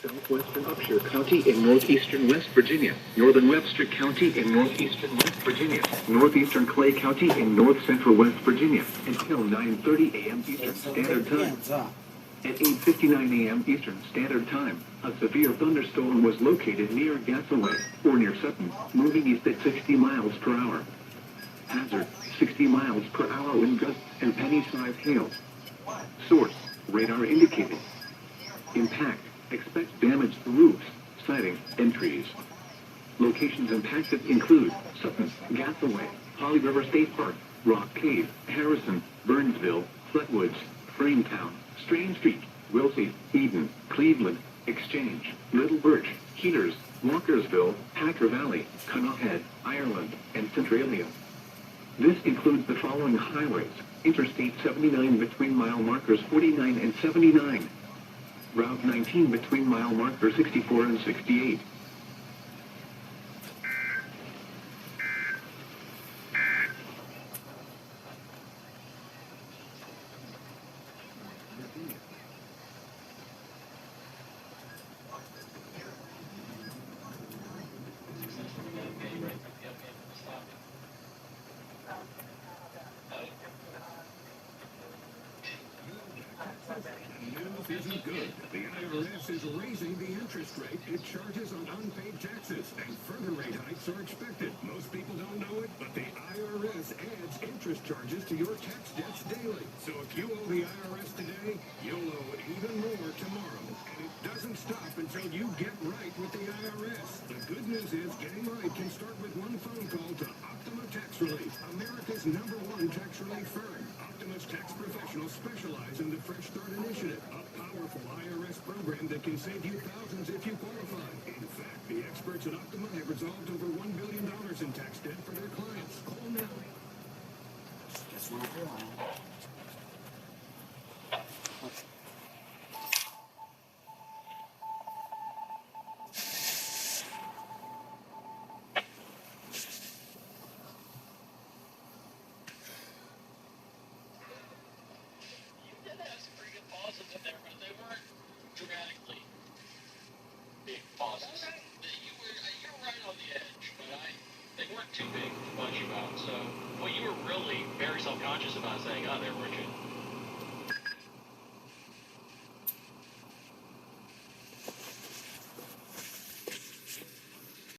Southwestern Upshur County in northeastern West Virginia, northern Webster County in northeastern West Virginia, northeastern Clay County in north central West Virginia, until 9:30 a.m. Eastern Standard Time. At 8:59 a.m. Eastern Standard Time, a severe thunderstorm was located near Gasaway, or near Sutton, moving east at 60 miles per hour. Hazard, 60 miles per hour wind gusts and penny-sized hail. Source, radar indicated. Impact, expect damage to roofs, siding, and trees. Locations impacted include Sutton, Gasaway, Holly River State Park, Rock Cave, Harrison, Burnsville, Fletwoods, Frametown, Strain Street, Wilsey, Eden, Cleveland, Exchange, Little Birch, Heaters, Walkersville, Hacker Valley, Connaught, Ireland, and Centralia. This includes the following highways: Interstate 79 between mile markers 49 and 79. Route 19 between mile markers 64 and 68. News isn't good. The IRS is raising the interest rate it charges on unpaid taxes, and further rate hikes are expected. Most people don't know it, but the IRS adds interest charges to your tax debts daily. So if you owe the IRS today, you'll owe even more tomorrow. And it doesn't stop until you get right with the IRS. The good news is getting right can start with one phone call to Optima Tax Relief, America's #1 tax relief firm. Optima's tax professionals specialize in the Fresh Start Initiative, a powerful IRS program that can save you thousands if you qualify. In fact, the experts at Optima have resolved over $1 billion in tax debt for their clients. Call now. Guess we're doing. Dramatically big pauses. You were right on the edge, but they weren't too big to budge about. So what you were really very self-conscious about saying, oh, they're rigid.